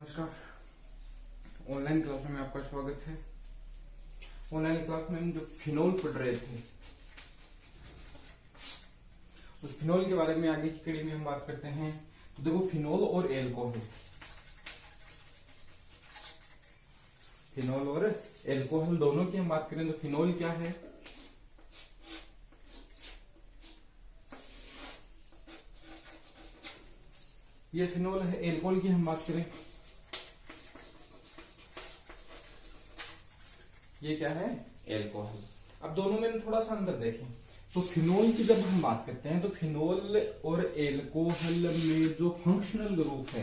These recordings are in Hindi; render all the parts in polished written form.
नमस्कार। ऑनलाइन क्लास में आपका स्वागत है। ऑनलाइन क्लास में हम जो फिनोल पढ़ रहे थे उस फिनोल के बारे में आगे की कड़ी में हम बात करते हैं। तो देखो, फिनोल और एल्कोहल, फिनोल और एल्कोहल दोनों की हम बात करें तो फिनोल क्या है? ये फिनोल है। एल्कोहल की हम बात करें, ये क्या है? एल्कोहल। अब दोनों में थोड़ा सा अंदर देखें तो फिनोल की जब हम बात करते हैं तो फिनोल और एल्कोहल में जो फंक्शनल ग्रुप है,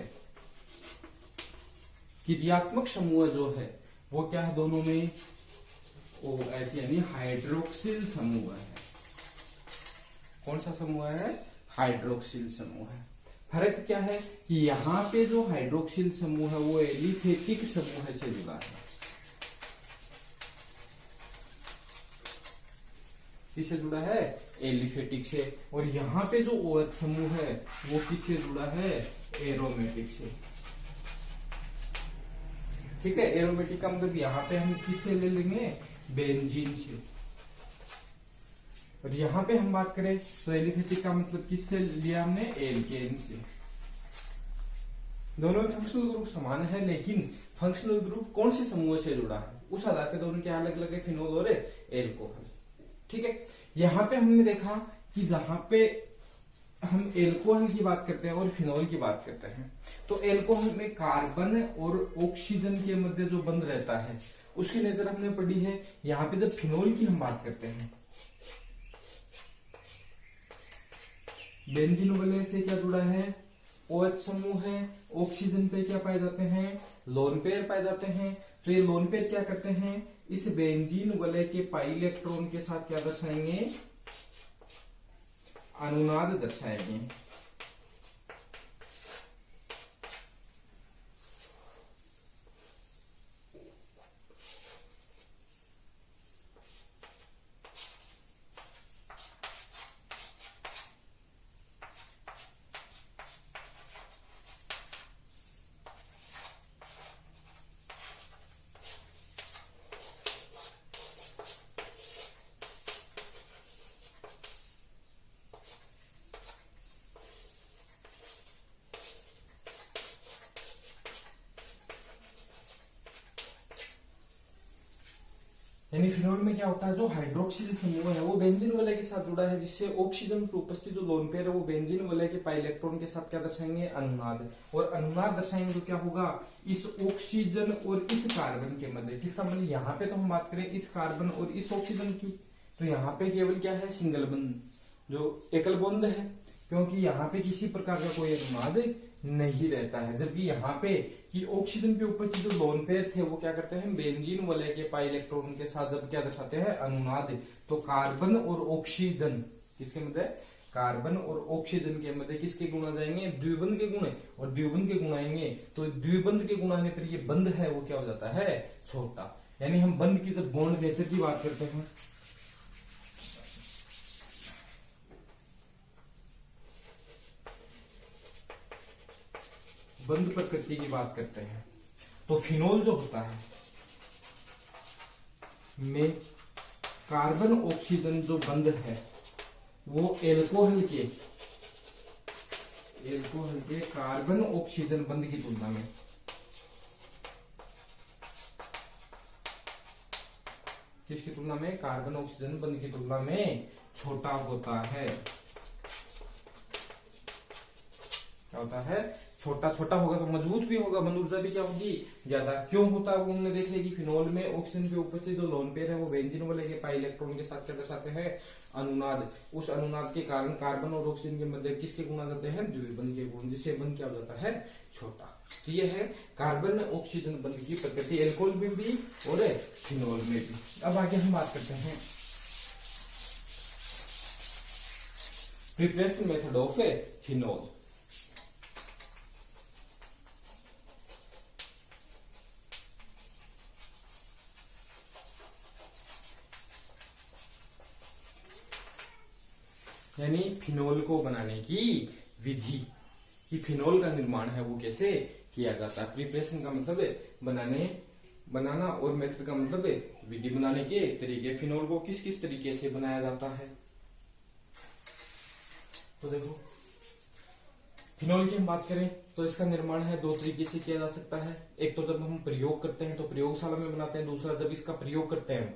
क्रियात्मक समूह जो है वो क्या है दोनों में? ओ ऐसे यानी हाइड्रोक्सिल समूह है। कौन सा समूह है? हाइड्रोक्सिल समूह है। फर्क क्या है कि यहाँ पे जो हाइड्रोक्सिल समूह है वो एलिफेटिक समूह से जुड़ा है। किससे जुड़ा है? एलिफेटिक से। और यहाँ पे जो OH समूह है वो किससे जुड़ा है? एरोमेटिक से। ठीक है, एरोमेटिक का मतलब यहाँ पे हम किससे ले लेंगे? बेंजीन से। और यहाँ पे हम बात करें तो एलिफेटिक का मतलब किससे लिया हमने? एल्केन से। दोनों में फंक्शनल ग्रुप समान है, लेकिन फंक्शनल ग्रुप कौन से समूह से जुड़ा है उस आधार पे दोनों के अलग अलग है, फिनोल और एल्कोहल। ठीक है, यहाँ पे हमने देखा कि जहां पे हम एल्कोहल की बात करते हैं और फिनोल की बात करते हैं तो एल्कोहल में कार्बन और ऑक्सीजन के मध्य जो बंध रहता है उसकी नजर हमने पड़ी है। यहाँ पे जब फिनोल की हम बात करते हैं, बेंजीन वलय से क्या जुड़ा है? OH समूह है। ऑक्सीजन पे क्या पाए जाते हैं? लोन पेयर पाए जाते हैं। तो ये लोन पेयर क्या करते हैं? इस बेंजीन वलय के पाई इलेक्ट्रॉन के साथ क्या दर्शाएंगे? अनुनाद दर्शाएंगे। यानी फिनोल में क्या होता है? जो हाइड्रोक्सिल समूह है वो बेंजीन वलय के साथ जुड़ा है, जिससे ऑक्सीजन पर उपस्थित जो लोन पेयर है वो बेंजीन वलय के पाई इलेक्ट्रॉन के साथ क्या दर्शाएंगे? अनुनाद। और अनुनाद दर्शाएंगे तो क्या होगा? इस ऑक्सीजन और इस कार्बन के मध्य, किसका मतलब? यहाँ पे तो हम बात करें इस कार्बन और इस ऑक्सीजन की, तो यहाँ पे केवल क्या है? सिंगल बंध, जो एकल बंध है, क्योंकि यहाँ पे किसी प्रकार का कोई अनुनाद नहीं रहता है। जबकि यहाँ पे कि ऑक्सीजन के ऊपर से जो लोन पेयर थे वो क्या करते हैं? बेंजीन वलय के पाई इलेक्ट्रॉन के साथ जब क्या दर्शाते हैं? अनुनाद। तो कार्बन और ऑक्सीजन किसके मध्य? कार्बन और ऑक्सीजन के मध्य किसके गुण आ जाएंगे? द्विबंध के गुण। और द्विबंध के गुण आएंगे तो द्विबंध के गुण आने पर ये बंध है वो क्या हो जाता है? छोटा। यानी हम बंध की जब बॉन्ड नेचर की बात करते हैं, बंध प्रकृति की बात करते हैं, तो फिनोल जो होता है में कार्बन ऑक्सीजन जो बंध है वो एल्कोहल के कार्बन ऑक्सीजन बंध की तुलना में किसकी तुलना में? कार्बन ऑक्सीजन बंध की तुलना में छोटा होता है। क्या होता है? छोटा। छोटा होगा तो मजबूत भी होगा, बंध ऊर्जा भी क्या होगी? ज्यादा। क्यों होता है वो हमने देख लिया कि फिनोल में ऑक्सीजन के ऊपर से जो लोन पेयर है वो बेंजीन वलय के पाई इलेक्ट्रॉन के साथ क्या दर्शाते हैं? अनुनाद। उस अनुनाद के कारण कार्बन और ऑक्सीजन के मध्य किसके गुण आ जाते हैं? द्विबंध के गुण, जिससे बंध क्या हो जाता है? छोटा। तो ये है कार्बन ऑक्सीजन बंध की प्रकृति, एल्कोहल में भी और फिनोल में भी। अब आगे हम बात करते हैं प्रिपरेशन मेथड ऑफ फिनोल। यानी फिनोल को बनाने की विधि, कि फिनोल का निर्माण है वो कैसे किया जाता है। प्रिपरेशन का मतलब है बनाना और मेथड का मतलब है विधि, बनाने के तरीके। फिनोल को किस किस तरीके से बनाया जाता है, तो देखो फिनोल की हम बात करें तो इसका निर्माण है दो तरीके से किया जा सकता है। एक तो जब हम प्रयोग करते हैं तो प्रयोगशाला में बनाते हैं, दूसरा जब इसका प्रयोग करते हैं,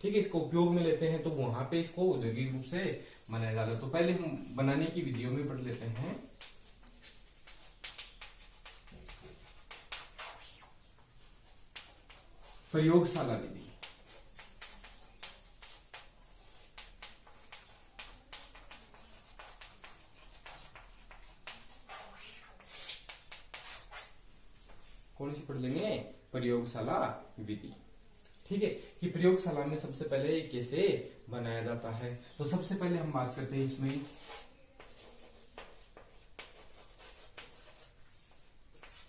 ठीक है, इसको उपयोग में लेते हैं तो वहां पे इसको औद्योगिक रूप से बनाया जाता है। तो पहले हम बनाने की विधियों में पढ़ लेते हैं। प्रयोगशाला विधि, कौन सी पढ़ लेंगे, प्रयोगशाला विधि, ठीक है, कि प्रयोगशाला में सबसे पहले कैसे बनाया जाता है। तो सबसे पहले हम बात करते हैं इसमें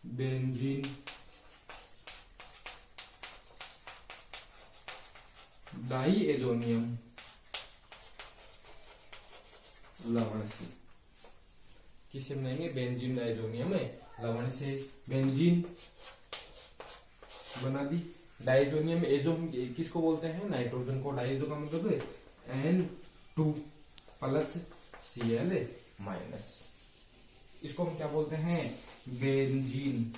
बेंजीन डाइएजोनियम लवण से। किसे बनाएंगे, बेंजीन डाइएजोनियम लवण से। बेंजीन बना दी, डाइएजोनियम एजो किसको बोलते हैं, नाइट्रोजन को। डाइएजो का मतलब है N2 प्लस Cl माइनस, इसको हम क्या बोलते हैं, बेंजीन।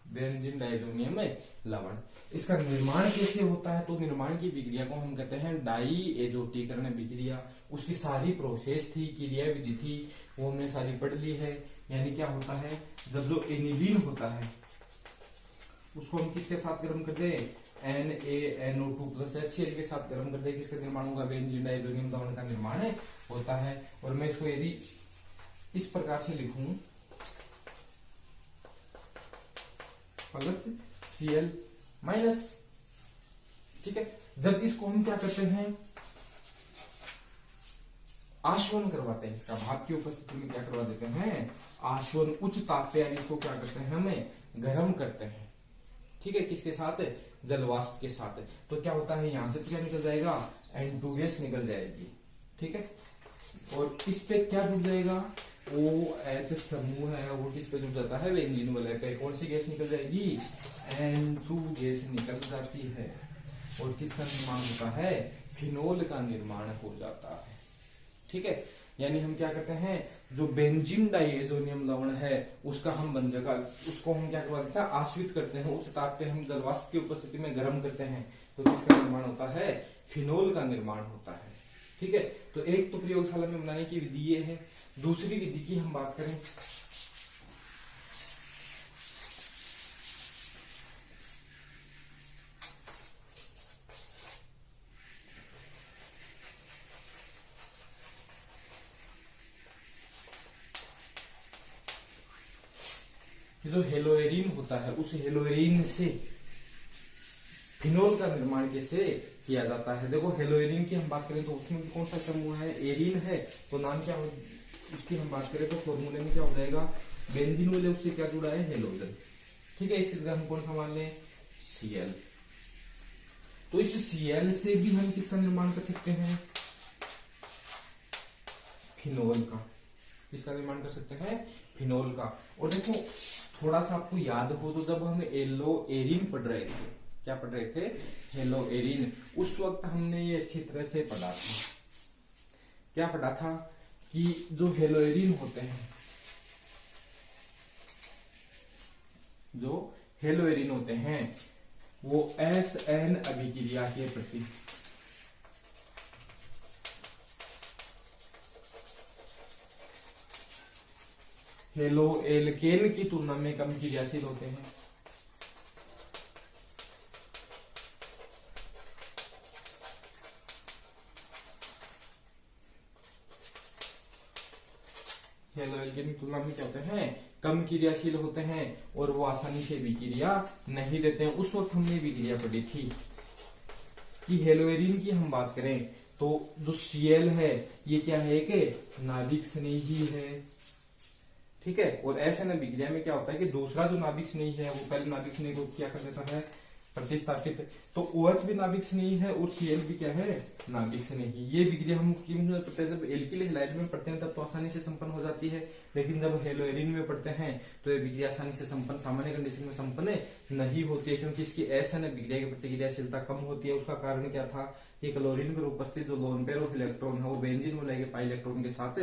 बेंजीन डाइएजोनियम लवण। इसका निर्माण कैसे होता है, तो निर्माण की विक्रिया को हम कहते हैं डाइएजोटीकरण विक्रिया। उसकी सारी प्रोसेस थी, क्रिया विधि थी, वो हमने सारी पढ़ ली है। यानी क्या होता है, जब जो एनिलीन होता है उसको हम किसके साथ गर्म करते हैं, NaNO2 प्लस HCl के साथ गर्म करते हैं, किसका निर्माण होगा, बेंजीन डाइएजोनियम लवण का निर्माण होता है। और मैं इसको यदि इस प्रकार से लिखूं, प्लस Cl माइनस, ठीक है। जब इसको हम क्या करते हैं, आशवन करवाते हैं, इसका भाप की उपस्थिति में क्या करवा देते हैं, आशवन, उच्च ताप पे, यानी इसको क्या करते हैं, हमें गर्म करते हैं, ठीक है, किसके साथ, जलवाष्प के साथ। तो क्या होता है, यहां से क्या निकल जाएगा, N2 गैस निकल जाएगी, ठीक है। और इस पे क्या जुड़ जाएगा, OH समूह है, वो किस पे जुड़ जाता है, बेंजीन वाले पे। कौन सी गैस निकल जाएगी, N2 गैस निकल जाती है। और किसका निर्माण होता है, फिनोल का निर्माण हो जाता है, ठीक है। यानी हम क्या करते हैं, जो बेंजीन डाइएजोनियम लवण है उसका हम बन जाएगा, उसको हम क्या करते हैं, आश्रित करते हैं, उस ताप पे हम जलवाष्प की उपस्थिति में गर्म करते हैं, तो किसका निर्माण होता है, फिनोल का निर्माण होता है, ठीक है। तो एक तो प्रयोगशाला में बनाने की विधि ये है। दूसरी विधि की हम बात करें, जो हेलोएरिन होता है, उस हेलोएरिन से फिनोल का निर्माण कैसे किया जाता है। देखो हेलोएरिन की हम बात करें तो उसमें कौन सा समूह है, एरिन है, तो नाम क्या हो, उसकी हम बात करें तो फॉर्मूले में क्या हो जाएगा, बेंजीन वाले उससे क्या जुड़ा है, हेलोजन, ठीक है। इसी जगह हम कौन सा मान लें, Cl। तो इस Cl से भी हम किसका निर्माण कर सकते हैं, फिनोल का। किसका निर्माण कर सकते हैं, फिनोल का। और देखो थोड़ा सा आपको याद हो तो जब हम हेलोएरिन पढ़ रहे थे, क्या पढ़ रहे थे, हेलोएरिन, उस वक्त हमने ये अच्छी तरह से पढ़ा था। क्या पढ़ा था कि जो हेलोएरिन होते हैं, जो हेलोएरिन होते हैं वो SN अभिक्रिया के प्रति हेलो एल्केन की तुलना में कम क्रियाशील होते हैं। हेलो एल्केन की तुलना में क्या होते हैं, कम क्रियाशील होते हैं और वो आसानी से विक्रिया नहीं देते हैं। उस वक्त हमने विक्रिया पढ़ी थी कि हेलोएरिन की हम बात करें तो जो Cl है ये क्या है, एक नाभिक स्नेही है, ठीक है। और ऐसे ना विक्रिया में क्या होता है कि दूसरा जो नाभिक स्नेही है वो पहले नाभिक स्नेही को क्या कर देता है, प्रतिस्थापित। तो OH भी नाभिक से नहीं है और Cl भी क्या है, नाभिक से नहीं। ये विक्रिया हम किन पढ़ते हैं, जब एल्किल हैलाइड में पढ़ते हैं तब तो आसानी से संपन्न हो जाती है, लेकिन जब हेलोएरिन में पढ़ते हैं तो ये विक्रिया आसानी से संपन्न, सामान्य कंडीशन में संपन्न नहीं होती है, क्योंकि इसकी SN विक्रिया की प्रतिक्रियाशीलता कम होती है। उसका कारण क्या था कि क्लोरीन पर उपस्थित जो लोन पेयर ऑफ इलेक्ट्रॉन है वो बेंजीन में लगे पाई इलेक्ट्रॉन के साथ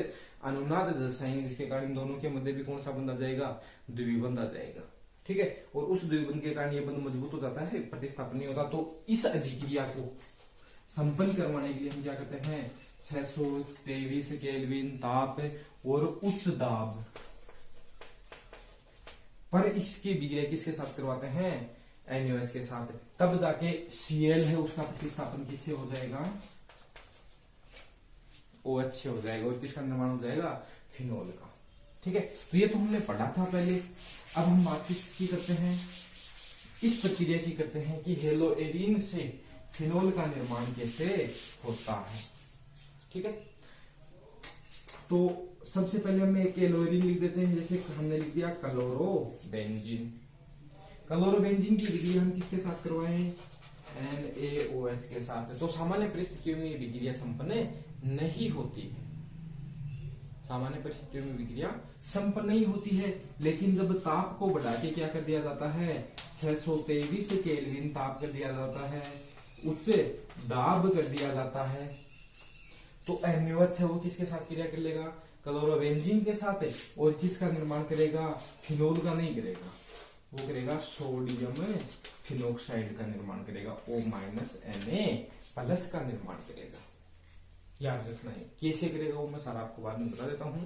अनुनाद दर्शाएंगे, जिसके कारण दोनों के मध्य भी कौन सा बंध आ जाएगा, द्विबंध आ जाएगा। ठीक है, और उस द्विबंध के कारण ये बंध मजबूत हो जाता है, प्रतिस्थापन नहीं होता। तो इस अभिक्रिया को संपन्न करवाने के लिए हम क्या करते हैं, 623 केल्विन ताप और उच्च दाब पर इसकी विक्रिया किसके साथ करवाते हैं, NaOH के साथ। तब जाके Cl है उसका प्रतिस्थापन किससे हो जाएगा, OH से हो जाएगा, और किसका निर्माण हो जाएगा, फिनोल का। ठीक है, तो ये तो हमने पढ़ा था पहले। अब हम बात किसकी करते हैं, इस प्रक्रिया की करते हैं कि हेलोएरिन से फिनोल का निर्माण कैसे होता है। ठीक है, तो सबसे पहले हम एक हेलोएरिन लिख देते हैं, जैसे हमने लिख दिया क्लोरोबेंजीन। क्लोरोबेंजीन की विक्रिया हम किसके साथ करवाएं, NaOH के साथ। तो सामान्य परिस्थितियों में विक्रिया संपन्न नहीं होती है, सामान्य परिस्थितियों में विक्रिया संपन्न नहीं होती है, लेकिन जब ताप को बढ़ा के क्या कर दिया जाता है, 623 केल्विन ताप कर दिया जाता है, उच्च दाब कर दिया जाता है, तो NaOH है वो किसके साथ क्रिया कर लेगा, क्लोरोबेंजीन के साथ, और किसका निर्माण करेगा, फिनोल का नहीं करेगा, वो करेगा सोडियम फिनोक्साइड का निर्माण करेगा, O- Na का निर्माण करेगा। याद रखना है कैसे करेगा, वो मैं सारा आपको बाद में बता देता हूं।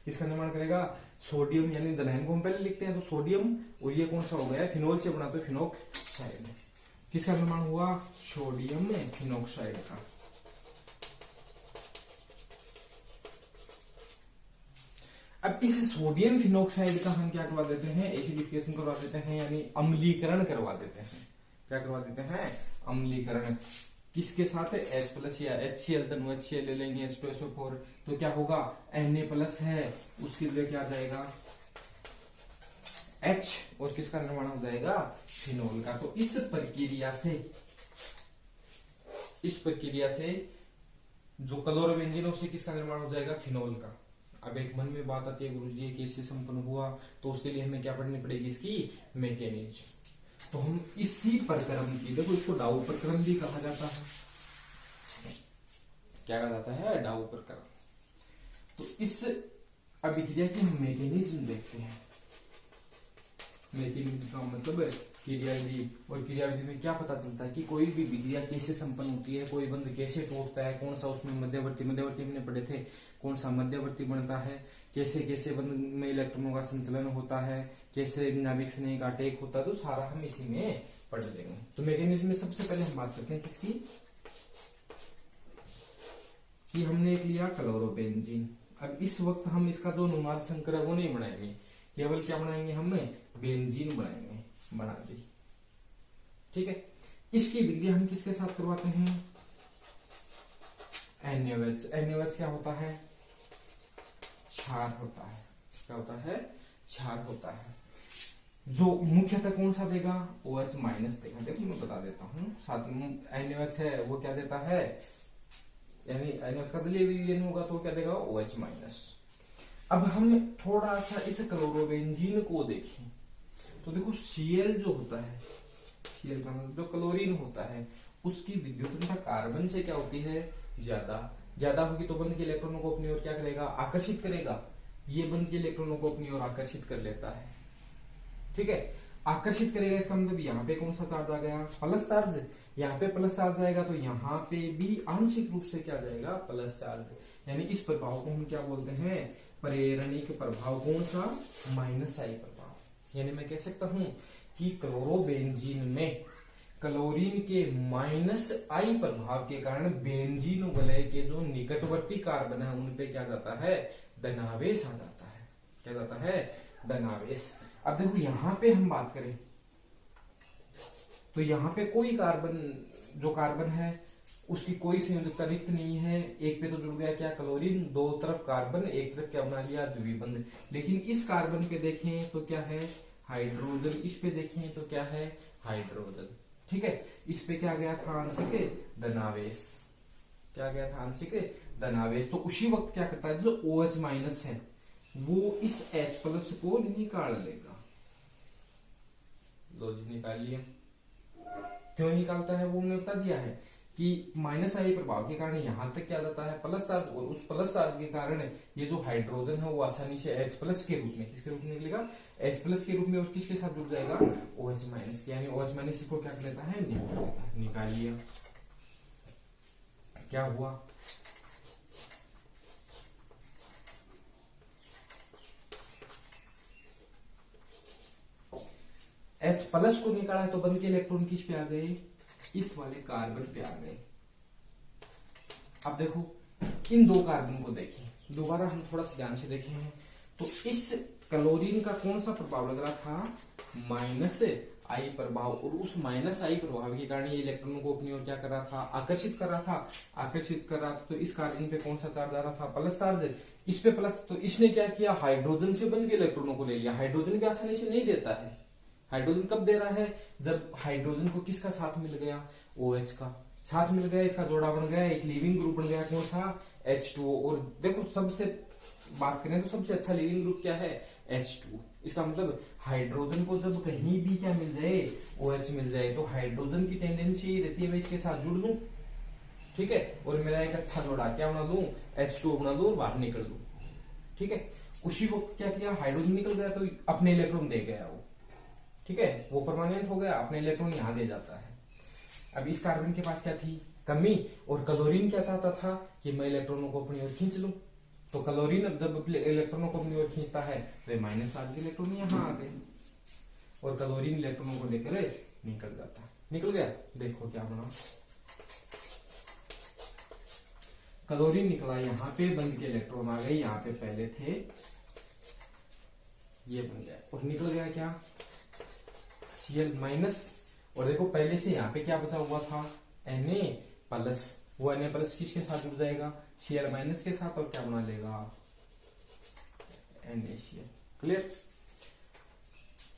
इसका निर्माण करेगा सोडियम, यानी दलहन को हम पहले लिखते हैं तो सोडियम, और ये कौन सा हो गया, फिनोल से बना तो फिनोक्साइड। किसका निर्माण हुआ, सोडियम फिनोक्साइड का। अब इस सोडियम फिनोक्साइड का हम क्या करवा देते हैं, एसिडिफिकेशन करवा देते हैं, यानी अम्लीकरण करवा देते हैं। क्या करवा देते हैं, अम्लीकरण। किसके साथ, H+ या HCl, तनु HCl ले लेंगे, H2SO4, तो क्या होगा, Na+ है, उसकी जगह क्या आ जाएगा, H, और किसका निर्माण हो जाएगा, फिनोल का। तो इस प्रक्रिया से जो क्लोरोबेंजीन उससे किसका निर्माण हो जाएगा, फिनोल का। अब एक मन में बात आती है, गुरुजी ये कैसे संपन्न हुआ, तो उसके लिए हमें क्या पढ़नी पड़ेगी, इसकी मैकेनिज्म। तो हम इसी प्रक्रम की, देखो इसको डाउ प्रक्रम भी कहा जाता है। क्या कहा जाता है, डाउ प्रक्रम। तो इस अभिक्रिया की हम मैकेनिज्म देखते हैं। मैकेनिज्म का मतलब क्रियाविधि, और क्रियाविधि में क्या पता चलता है कि कोई भी विक्रिया कैसे संपन्न होती है, कोई बंध कैसे टूटता है, कौन सा उसमें मध्यवर्ती हमने पढ़े थे, कौन सा मध्यवर्ती बनता है, कैसे कैसे बंध में इलेक्ट्रॉनों का संचलन होता है, कैसे नाभिक स्नेह का अटैक होता है, तो सारा हम इसी में पढ़ लेंगे। तो मैकेनिज्म में सबसे पहले हम बात करते हैं किसकी, कि हमने एक लिया क्लोरोबेंजीन। अब इस वक्त हम इसका जो अनुनाद संकर है वो नहीं बनाएंगे, केवल क्या बनाएंगे, हमें बेंजीन बनाएंगे, बना दी। ठीक है, इसकी विक्रिया हम किसके साथ करवाते हैं, NaOH। NaOH क्या होता है, क्षार होता है। क्या होता है, क्षार होता है, जो मुख्यतः कौन सा देगा, OH- देगा। देखो मैं बता देता हूँ, साथ में NaOH है वो क्या देता है, यानी NaOH का जलीय विलयन होगा तो क्या देगा, OH-। अब हम थोड़ा सा इस क्लोरोबेंजीन को देखें, तो देखो Cl जो होता है, Cl का मतलब जो क्लोरीन होता है, उसकी विद्युतता कार्बन से क्या होती है, ज्यादा होगी, तो बंध के इलेक्ट्रॉनों को अपनी ओर क्या करेगा, आकर्षित करेगा। ये बंध के इलेक्ट्रॉनों को अपनी ओर आकर्षित कर लेता है। ठीक है, आकर्षित करेगा, इसका मतलब यहाँ पे कौन सा चार्ज आ गया, प्लस चार्ज। यहाँ पे प्लस चार्ज आएगा तो यहाँ पे भी आंशिक रूप से क्या जाएगा, प्लस चार्ज। यानी इस प्रभाव को हम क्या बोलते हैं, प्रेरणिक प्रभाव। कौन सा, -I प्रभाव। यानी मैं कह सकता हूं कि क्लोरोबेंजीन में क्लोरीन के -I प्रभाव के कारण बेंजीन वलय के जो निकटवर्ती कार्बन है उन पे क्या जाता है, धनावेश आ जाता है। क्या जाता है, धनावेश। अब देखो यहां पे हम बात करें तो यहां पे कोई कार्बन, जो कार्बन है उसकी कोई संयोजकता रिक्त नहीं है। एक पे तो जुड़ गया क्या, क्लोरीन, दो तरफ कार्बन, एक तरफ क्या बना लिया, द्विबंध। लेकिन इस कार्बन पे देखें तो क्या है, हाइड्रोजन। इस पे देखें तो क्या है, हाइड्रोजन। ठीक है, इस पे क्या गया था आंशिक धनावेश, क्या गया था आंशिक धनावेश। तो उसी वक्त क्या करता है, जो OH माइनस है वो इस H प्लस को निकाल लेगा। लो जी निकाल लिया। क्यों निकालता है वो हमने बता दिया है कि माइनस आई प्रभाव के कारण यहां तक क्या जाता है प्लस चार्ज, और उस प्लस चार्ज के कारण ये जो हाइड्रोजन है वो आसानी से H प्लस के रूप में, किसके रूप में निकलेगा, H प्लस के रूप में, और किसके साथ जुड़ जाएगा, OH माइनस के, यानी OH माइनस को क्या कर लेता है, निकाल लेता है। निकाल लिया, क्या हुआ, H प्लस को निकाला है तो बंद के इलेक्ट्रॉन किस पे आ गए, इस वाले कार्बन पे आ गए। अब देखो इन दो कार्बन को देखिए, दोबारा हम थोड़ा सा ध्यान से देखे हैं तो इस क्लोरीन का कौन सा प्रभाव लग रहा था, माइनस आई प्रभाव, और उस माइनस आई प्रभाव के कारण ये इलेक्ट्रॉनों को अपनी ओर क्या कर रहा था, आकर्षित कर रहा था, आकर्षित कर रहा था। तो इस कार्बन पे कौन सा चार्ज आ रहा था, प्लस चार्ज, इस पे प्लस। तो इसने क्या किया, हाइड्रोजन से बंद के इलेक्ट्रॉनों को ले लिया। हाइड्रोजन भी आसानी से नहीं देता है, हाइड्रोजन कब दे रहा है, जब हाइड्रोजन को किसका साथ मिल गया, OH का साथ मिल गया, इसका जोड़ा बन गया, एक लिविंग ग्रुप बन गया, कौन सा, H2O। और देखो सबसे बात करें तो सबसे अच्छा लिविंग ग्रुप क्या है, H2। इसका मतलब हाइड्रोजन को जब कहीं भी क्या मिल जाए, OH मिल जाए, तो हाइड्रोजन की टेंडेंसी रहती है मैं इसके साथ जुड़ लूं, ठीक है, और मेरा एक अच्छा जोड़ा क्या बना दूं, H2O बना दूं और बाहर निकल दूं, ठीक है। उसी वक्त क्या किया, हाइड्रोजन निकल गया तो अपने इलेक्ट्रॉन दे गया वो, ठीक है, वो परमानेंट हो गया, अपने इलेक्ट्रॉन यहां दे जाता है। अब इस कार्बन के पास क्या थी, कमी, और क्लोरीन क्या चाहता था कि मैं इलेक्ट्रॉनों को अपनी ओर खींच लूं। तो क्लोरीन जब इलेक्ट्रॉनों को अपनी ओर खींचता है तो ये माइनस चार्ज के इलेक्ट्रॉन यहां आ गए, और क्लोरीन इलेक्ट्रॉनों को लेकर निकल जाता है। निकल गया, देखो क्या बना, क्लोरीन निकला, यहाँ पे बंद के इलेक्ट्रॉन आ गए, यहाँ पे पहले थे, ये बन गया, और निकल गया क्या, Cl माइनस, और देखो पहले से यहाँ पे क्या बचा हुआ था, Na प्लस, वो Na प्लस किसके साथ जुड़ जाएगा, Cl माइनस के साथ, और क्या बना लेगा, NaCl। क्लियर,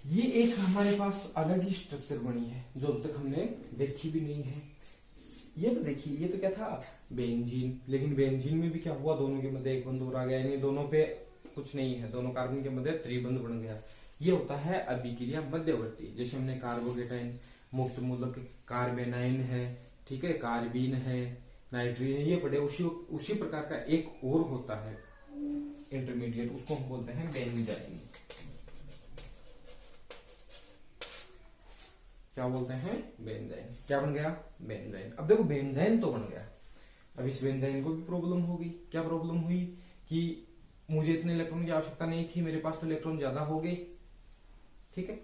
ये एक हमारे पास अलग ही स्ट्रक्चर बनी है जो अब तक हमने देखी भी नहीं है। ये तो देखिए, ये तो क्या था, बेंजीन, लेकिन बेंजीन में भी क्या हुआ, दोनों के मध्य एक बंध और आ गया, यानी दोनों पे कुछ नहीं है, दोनों कार्बन के मध्य त्रिबंध बन गया। ये होता है अभिक्रिया मध्यवर्ती, जैसे हमने कार्बोकेटाइन, मुक्त मूलक, कार्बेनाइन है, ठीक है, कार्बीन है, नाइट्रीन है, ये पढ़े। उसी प्रकार का एक और होता है इंटरमीडिएट, उसको हम बोलते हैं बेंजाइन। क्या बोलते हैं, बेंजाइन। क्या बन गया, बेंजाइन। अब देखो बेंजाइन तो बन गया, अब इस बेंजाइन को भी प्रॉब्लम होगी। क्या प्रॉब्लम हुई कि मुझे इतने इलेक्ट्रॉन की आवश्यकता नहीं थी, मेरे पास तो इलेक्ट्रॉन ज्यादा हो गए, ठीक है।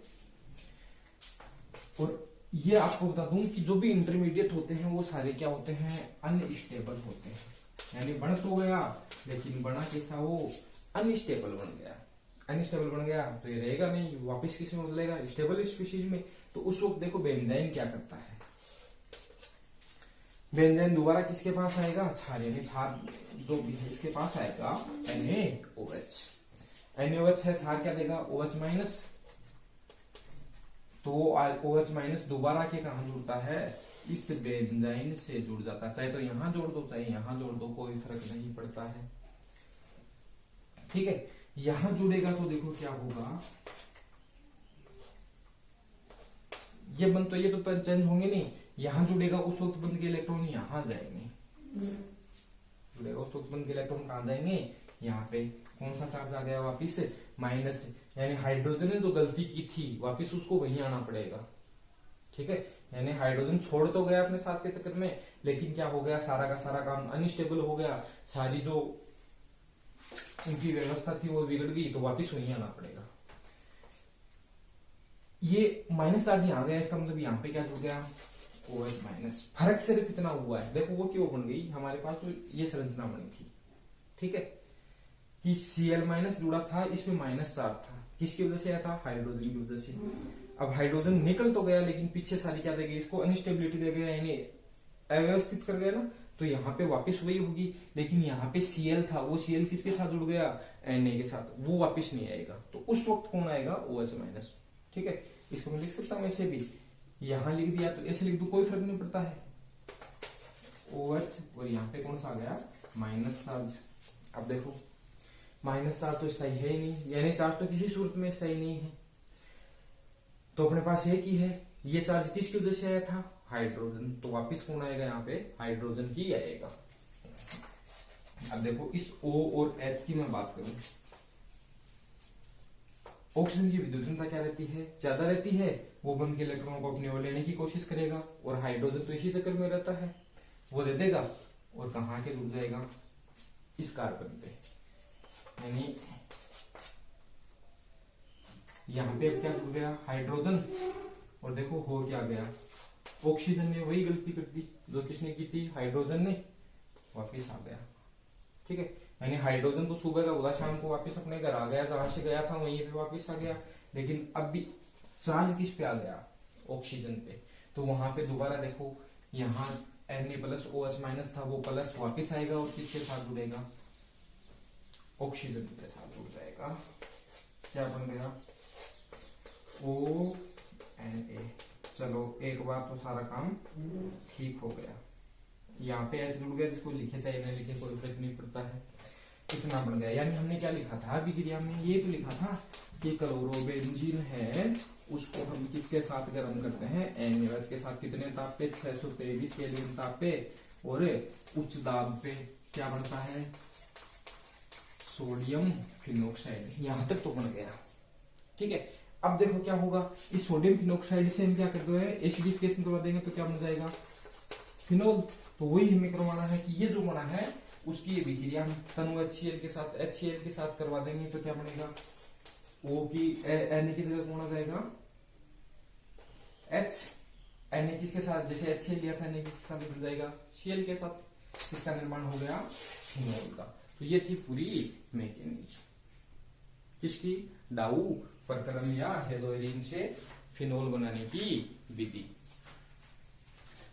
और ये आपको बता दूं कि जो भी इंटरमीडिएट होते हैं वो सारे क्या होते हैं, अनस्टेबल होते हैं, यानी बन तो गया लेकिन बना कैसा, वो अनस्टेबल बन गया। अनस्टेबल बन गया तो ये रहेगा नहीं, वापस किस में बदलेगा, स्टेबल स्पीशीज में। तो उस वक्त देखो बेंजाइन क्या करता है, बेंजाइन दोबारा किसके पास आएगा, क्षार, यानी क्षार जो भी है इसके पास आएगा NaOH। NaOH है, क्षार क्या देगा, OH माइनस। तो OH माइनस दोबारा के कहा जुड़ता है, इस बेंजाइन से जुड़ जाता है। चाहे तो यहां जोड़ दो चाहे यहां जोड़ दो, कोई फर्क नहीं पड़ता है, ठीक है। यहां जुड़ेगा तो देखो क्या होगा, ये बंद तो ये तो चेंज होंगे नहीं, यहां जुड़ेगा उस वक्त बंद के इलेक्ट्रॉन यहां जाएंगे, जुड़ेगा उस वक्त बंद के इलेक्ट्रॉन कहां जाएंगे, यहाँ पे। कौन सा चार्ज आ गया वापिस, माइनस, यानी हाइड्रोजन ने जो गलती की थी वापिस उसको वहीं आना पड़ेगा, ठीक है। यानी हाइड्रोजन छोड़ तो गया अपने साथ के चक्कर में, लेकिन क्या हो गया, सारा का सारा काम अनस्टेबल हो गया, सारी जो उनकी व्यवस्था थी वो बिगड़ गई, तो वापिस वहीं आना पड़ेगा। ये माइनस चार्ज यहाँ गया, इसका मतलब यहाँ पे क्या जुड़ गया, OH माइनस। फर्क सिर्फ इतना हुआ है, देखो वो क्यों बन गई, हमारे पास तो ये संरचना बनी थी, ठीक है, कि Cl माइनस जुड़ा था, इसमें माइनस चार्ज था, किसकी वजह से आया था, हाइड्रोजन की वजह से। अब हाइड्रोजन निकल तो गया लेकिन पीछे सारी क्या देगी, इसको अनस्टेबिलिटी दे गया, यानी अव्यवस्थित कर गया ना, तो यहाँ पे वापस वही होगी। लेकिन यहाँ पे Cl था, वो Cl किसके साथ जुड़ गया, Na के साथ, वो वापस नहीं आएगा। तो उस वक्त कौन आएगा, OH माइनस, ठीक है। इसको मैं लिख सकता हूं ऐसे भी, यहां लिख दिया तो ऐसे लिख दो, कोई फर्क नहीं पड़ता है। OH और यहाँ पे कौन सा आ गया, माइनस चार्ज। अब देखो माइनस चार्ज तो स्थायी है ही नहीं, यानी चार्ज तो किसी सूरत में स्थायी नहीं है, तो अपने पास एक ही है। ये चार्ज किसकी वजह से आया था, हाइड्रोजन, तो वापिस कौन आएगा यहाँ पे, हाइड्रोजन ही आएगा। अब देखो इस O और H की मैं बात करूं, ऑक्सीजन की विद्युतता क्या रहती है, ज्यादा रहती है, वो बन के इलेक्ट्रॉन को अपनी ओर लेने की कोशिश करेगा, और हाइड्रोजन तो इसी चक्कर में रहता है, वो दे देगा और कहाँ के रुक जाएगा, इस कार्बन पे। यानी यहाँ पे अब क्या जुड़ गया, हाइड्रोजन, और देखो हो क्या गया, ऑक्सीजन ने वही गलती कर दी जो किसने की थी, हाइड्रोजन ने, वापिस आ गया। ठीक है, यानी हाइड्रोजन तो सुबह का बोला, शाम को वापस अपने घर आ गया, जहां से गया था वहीं पे वापस आ गया, लेकिन अब भी चार्ज किस पे आ गया, ऑक्सीजन पे। तो वहां पे दोबारा देखो, यहाँ Na प्लस OH माइनस था, वो प्लस वापस आएगा और किसके साथ जुड़ेगा, ऑक्सीजन के साथ जुड़ जाएगा। क्या बन गया, ONA। चलो एक बार तो सारा काम ठीक हो गया, यहाँ पे ऐसे जुड़ गया, जिसको लिखे चाहे ना लिखे कोई फर्क नहीं पड़ता है, इतना बन गया। यानी हमने क्या लिखा था अभिक्रिया में, ये तो लिखा था कि क्लोरोबेंजीन है, उसको हम किसके साथ गर्म करते हैं, NaOH के साथ। कितने ताप पे, 623 केल्विन ताप पे, और उच्च दाब पे क्या बनता है, सोडियम फिनोक्साइड। यहां तक तो बन गया, ठीक है। अब देखो क्या होगा, इस सोडियम फिनोक्साइड से हम क्या करते हैं, एसिडिफिकेशन करवा देंगे तो क्या बन जाएगा, फिनोल। तो वही हमें करवाना है कि ये जो बना है उसकी अभिक्रिया हम तनु HCl के साथ, HCl के साथ करवा देंगे तो क्या बनेगा, O की Na की जगह कौन आ जाएगा, H। Na किसके साथ, जैसे HCl लिया था, Na किसके साथ जुड़ जाएगा, Cl के साथ, इसका निर्माण हो गया फिनोल का। तो ये थी पूरी मैकेनिज्म किसकी, डाउ फरकलम या हेलोइरिन से फिनोल बनाने की विधि।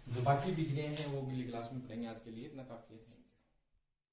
जो बाकी विधियां हैं वो अगली क्लास में पढ़ेंगे, आज के लिए इतना काफी है।